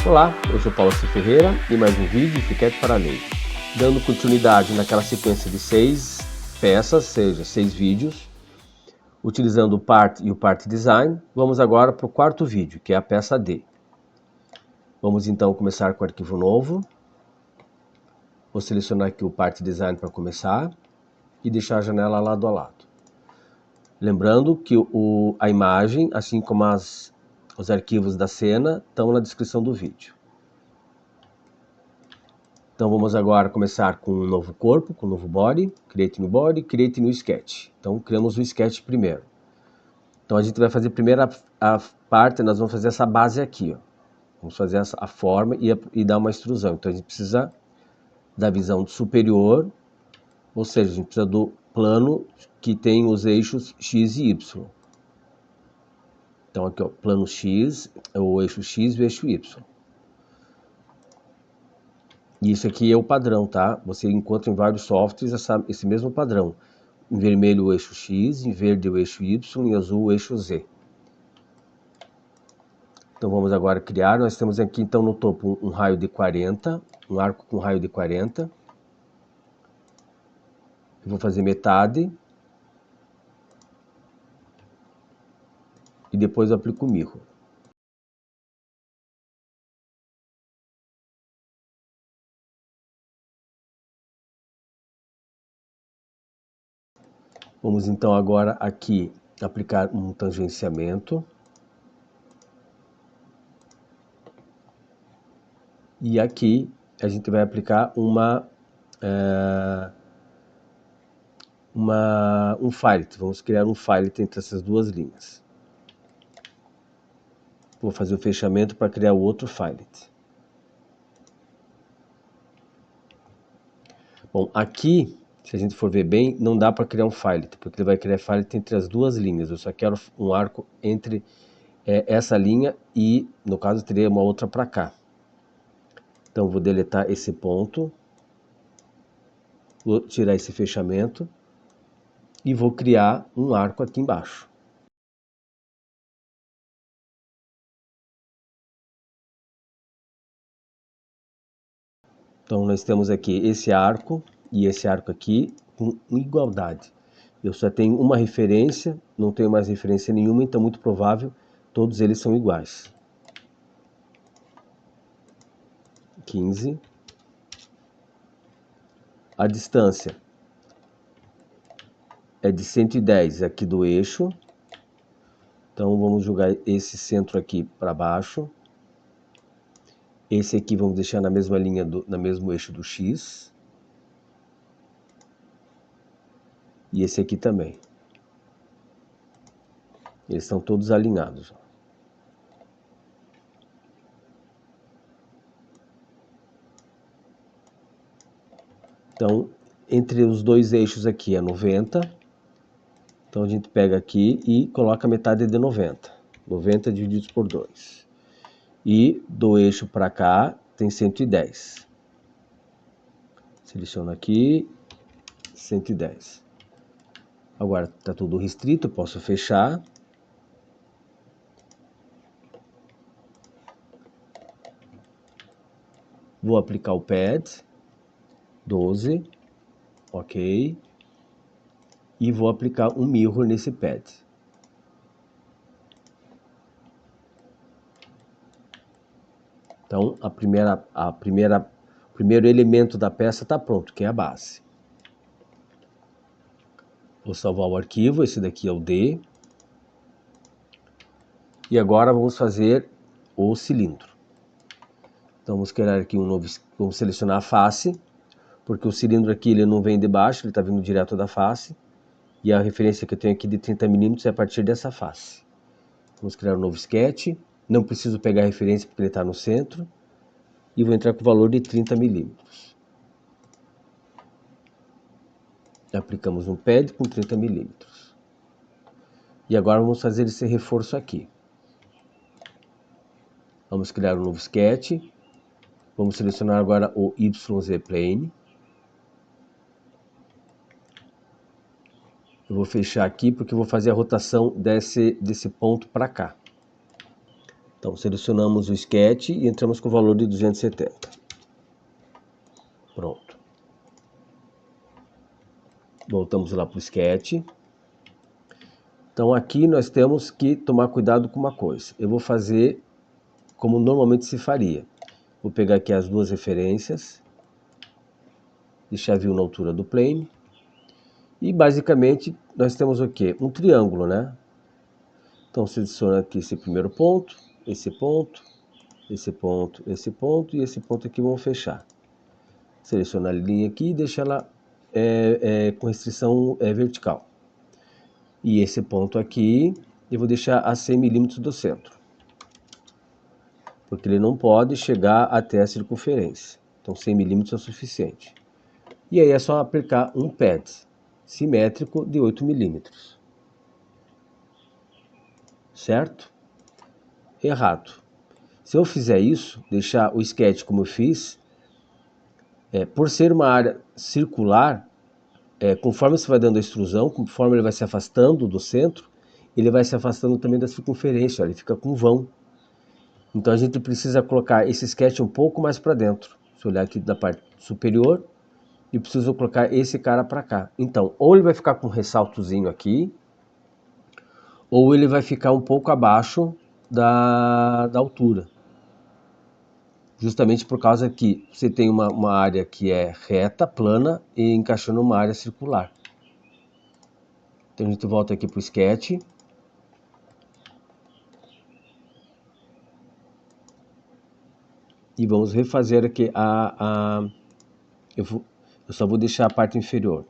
Olá, eu sou Paulo C. Ferreira e mais um vídeo Fique Quieto para ler. Dando continuidade naquela sequência de 6 peças, seja 6 vídeos, utilizando o Part e o Part Design, vamos agora para o quarto vídeo, que é a peça D. Vamos então começar com o arquivo novo. Vou selecionar aqui o Part Design para começar e deixar a janela lado a lado. Lembrando que a imagem, assim como os arquivos da cena, estão na descrição do vídeo. Então vamos agora começar com um novo corpo, com um novo body, Create New Body, Create New Sketch. Então criamos o sketch primeiro. Então a gente vai fazer primeiro a parte, nós vamos fazer essa base aqui, ó. Vamos fazer a forma e dar uma extrusão. Então a gente precisa da visão superior, ou seja, a gente precisa do plano que tem os eixos X e Y. Então aqui, ó, plano X, é o eixo X e o eixo Y. E isso aqui é o padrão, tá? Você encontra em vários softwares esse mesmo padrão. Em vermelho o eixo X, em verde o eixo Y e em azul o eixo Z. Então vamos agora criar, nós temos aqui então no topo um raio de 40, um arco com raio de 40. Eu vou fazer metade. E depois eu aplico o mirror. Vamos então agora aqui aplicar um tangenciamento. E aqui a gente vai aplicar um fillet. Vamos criar um fillet entre essas duas linhas. Vou fazer o fechamento para criar o outro fillet. Bom, aqui, se a gente for ver bem, não dá para criar um fillet, porque ele vai criar fillet entre as duas linhas. Eu só quero um arco entre essa linha e, no caso, teria uma outra para cá. Então, vou deletar esse ponto, vou tirar esse fechamento e vou criar um arco aqui embaixo. Então, nós temos aqui esse arco e esse arco aqui com igualdade. Eu só tenho uma referência, não tenho mais referência nenhuma, então muito provável todos eles são iguais. 15. A distância é de 110 aqui do eixo. Então vamos jogar esse centro aqui para baixo. Esse aqui vamos deixar na mesma linha, no mesmo eixo do X. E esse aqui também. Eles estão todos alinhados. Então, entre os dois eixos aqui é 90. Então a gente pega aqui e coloca metade de 90. 90 divididos por 2. E do eixo para cá tem 110. Seleciono aqui, 110. Agora está tudo restrito, posso fechar. Vou aplicar o pad, 12, ok. E vou aplicar um mirror nesse pad. Então, o primeiro elemento da peça está pronto, que é a base. Vou salvar o arquivo, esse daqui é o D. E agora vamos fazer o cilindro. Então vamos criar aqui um novo, vamos selecionar a face, porque o cilindro aqui ele não vem de baixo, ele está vindo direto da face. E a referência que eu tenho aqui de 30 mm é a partir dessa face. Vamos criar um novo sketch, não preciso pegar a referência porque ele está no centro. E vou entrar com o valor de 30 mm. Aplicamos um pad com 30 mm. E agora vamos fazer esse reforço aqui. Vamos criar um novo sketch. Vamos selecionar agora o YZ Plane. Eu vou fechar aqui porque eu vou fazer a rotação desse ponto para cá. Então selecionamos o sketch e entramos com o valor de 270. Pronto. Voltamos lá para o sketch. Então aqui nós temos que tomar cuidado com uma coisa. Eu vou fazer como normalmente se faria. Vou pegar aqui as duas referências, deixar view na altura do plane. E basicamente nós temos o quê? Um triângulo, né? Então seleciona aqui esse primeiro ponto, esse ponto, esse ponto, esse ponto e esse ponto aqui, vamos fechar. Seleciona a linha aqui e deixa ela com restrição vertical. E esse ponto aqui eu vou deixar a 100 milímetros do centro, porque ele não pode chegar até a circunferência. Então 100 milímetros é o suficiente. E aí é só aplicar um pad simétrico de 8 milímetros. Certo? Errado. Se eu fizer isso, deixar o sketch como eu fiz, por ser uma área circular, conforme você vai dando a extrusão, conforme ele vai se afastando do centro, ele vai se afastando também da circunferência, ele fica com vão. Então a gente precisa colocar esse sketch um pouco mais para dentro. Se olhar aqui da parte superior, e preciso colocar esse cara para cá. Então, ou ele vai ficar com um ressaltozinho aqui, ou ele vai ficar um pouco abaixo da altura. Justamente por causa que você tem uma área que é reta, plana, e encaixando uma área circular. Então a gente volta aqui para o sketch. E vamos refazer aqui eu só vou deixar a parte inferior.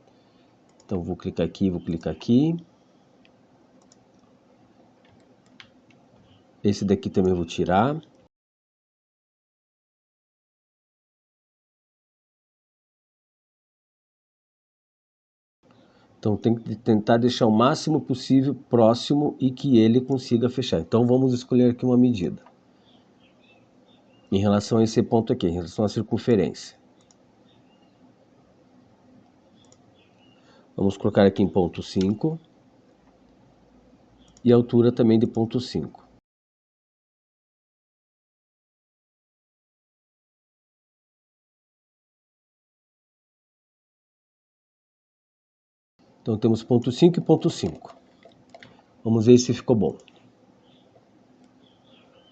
Então vou clicar aqui, vou clicar aqui. Esse daqui também eu vou tirar. Então tem que tentar deixar o máximo possível próximo e que ele consiga fechar. Então vamos escolher aqui uma medida. Em relação a esse ponto aqui, em relação à circunferência. Vamos colocar aqui em ponto 5. E a altura também de ponto 5. Então temos ponto 5 e ponto 5. Vamos ver se ficou bom.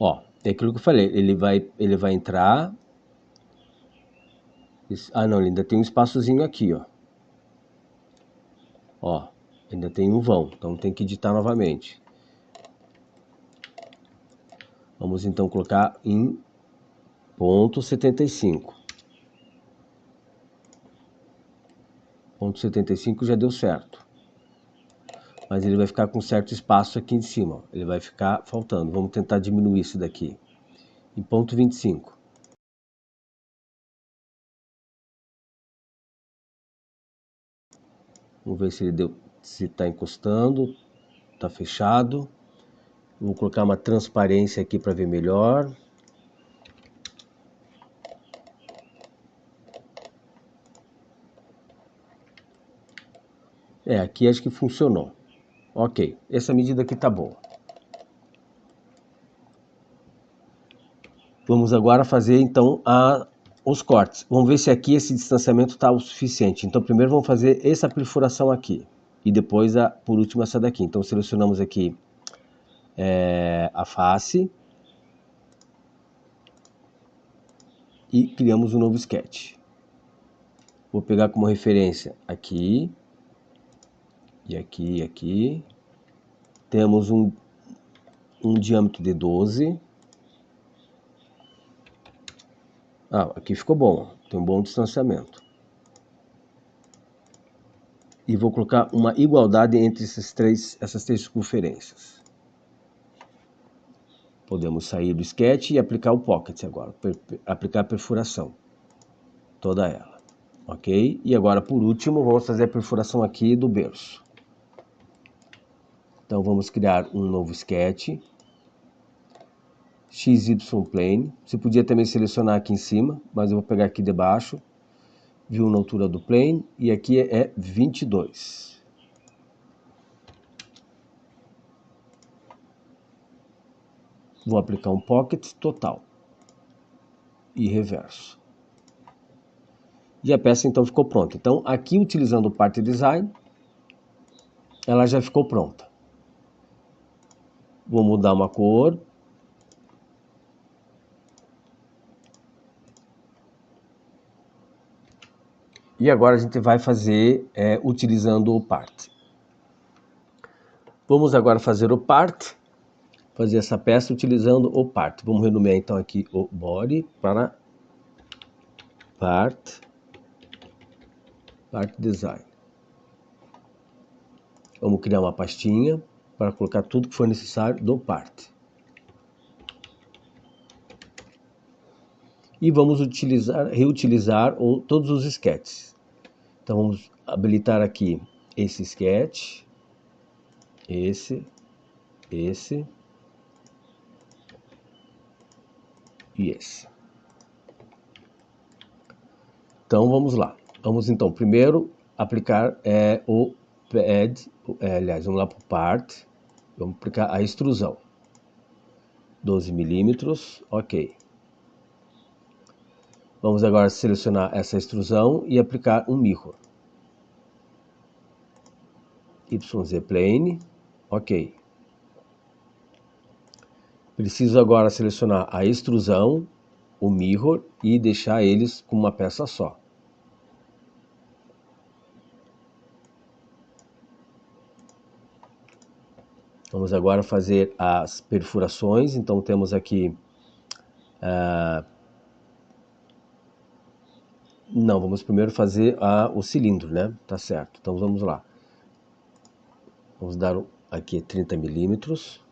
Ó, é aquilo que eu falei, ele vai entrar. Ah não, ele ainda tem um espaçozinho aqui, ó. Ó, ainda tem um vão, então tem que editar novamente. Vamos então colocar em ponto 75. Ponto 75 já deu certo. Mas ele vai ficar com certo espaço aqui em cima, ó. Ele vai ficar faltando. Vamos tentar diminuir isso daqui. Em ponto 25. Vamos ver se ele deu, se está encostando, está fechado. Vou colocar uma transparência aqui para ver melhor. Aqui acho que funcionou. Ok, essa medida aqui tá boa. Vamos agora fazer então os cortes. Vamos ver se aqui esse distanciamento está o suficiente. Então primeiro vamos fazer essa perfuração aqui. E depois, por último, essa daqui. Então selecionamos aqui a face. E criamos um novo sketch. Vou pegar como referência aqui. E aqui e aqui. Temos um diâmetro de 12. Aqui ficou bom. Tem um bom distanciamento. E vou colocar uma igualdade entre essas três circunferências. Podemos sair do sketch e aplicar o pocket agora. Aplicar a perfuração. Toda ela. Ok? E agora, por último, vamos fazer a perfuração aqui do berço. Então, vamos criar um novo sketch. XY Plane. Você podia também selecionar aqui em cima, mas eu vou pegar aqui debaixo. View na altura do plane. E aqui é 22. Vou aplicar um pocket total e reverso. E a peça então ficou pronta. Então aqui, utilizando o Part Design, ela já ficou pronta. Vou mudar uma cor. E agora a gente vai fazer utilizando o Part. Vamos agora fazer o Part, fazer essa peça utilizando o Part. Vamos renomear então aqui o Body para Part Design. Vamos criar uma pastinha para colocar tudo que for necessário do Part. E vamos reutilizar todos os sketches. Então vamos habilitar aqui esse sketch, esse e esse. Então vamos lá. Vamos então primeiro aplicar o pad, vamos lá para o Part, vamos aplicar a extrusão. 12 milímetros, ok. Vamos agora selecionar essa extrusão e aplicar um mirror. YZ Plane, ok. Preciso agora selecionar a extrusão, o mirror e deixar eles com uma peça só. Vamos agora fazer as perfurações. Então temos aqui... Não, vamos primeiro fazer o cilindro, né? Tá certo. Então vamos lá. Vamos dar aqui 30 milímetros.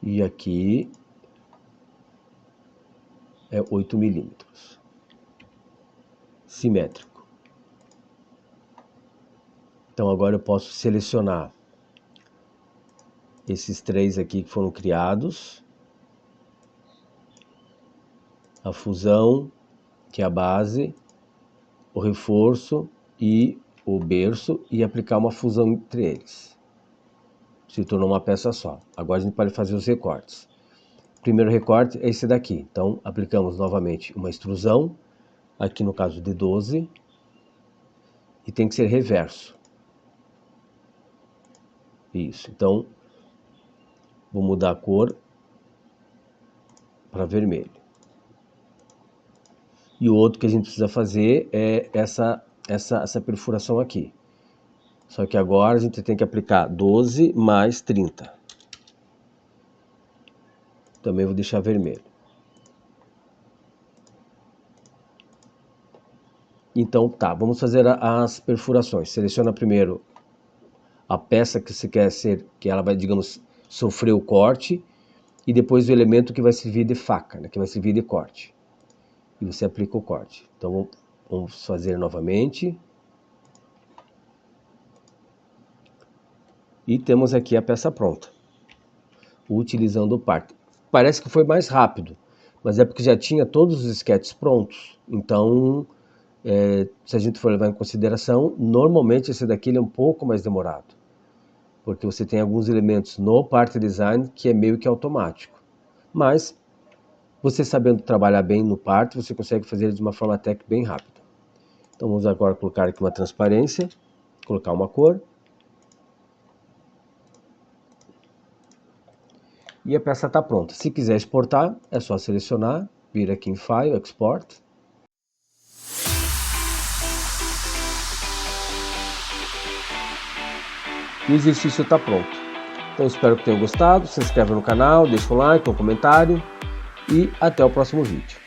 E aqui é 8 milímetros. Simétrico. Então agora eu posso selecionar esses três aqui que foram criados, a fusão, que é a base, o reforço e o berço, e aplicar uma fusão entre eles. Se tornou uma peça só. Agora a gente pode fazer os recortes. O primeiro recorte é esse daqui. Então aplicamos novamente uma extrusão, aqui no caso de 12, e tem que ser reverso. Isso, então vou mudar a cor para vermelho. E o outro que a gente precisa fazer é essa perfuração aqui. Só que agora a gente tem que aplicar 12 mais 30. Também vou deixar vermelho. Então tá, vamos fazer as perfurações. Seleciona primeiro a peça que você quer que ela vai, digamos, sofrer o corte, e depois o elemento que vai servir de faca, né, que vai servir de corte. E você aplica o corte. Então vamos fazer novamente. E temos aqui a peça pronta, utilizando o Part. Parece que foi mais rápido, mas é porque já tinha todos os sketches prontos. Então, se a gente for levar em consideração, normalmente esse daqui ele é um pouco mais demorado, porque você tem alguns elementos no Part Design que é meio que automático. Mas, você sabendo trabalhar bem no Part, você consegue fazer ele de uma forma até que bem rápida. Então vamos agora colocar aqui uma transparência, colocar uma cor. E a peça está pronta. Se quiser exportar, é só selecionar, vir aqui em File, Export. E o exercício está pronto. Então espero que tenham gostado. Se inscreva no canal, deixa um like, um comentário e até o próximo vídeo.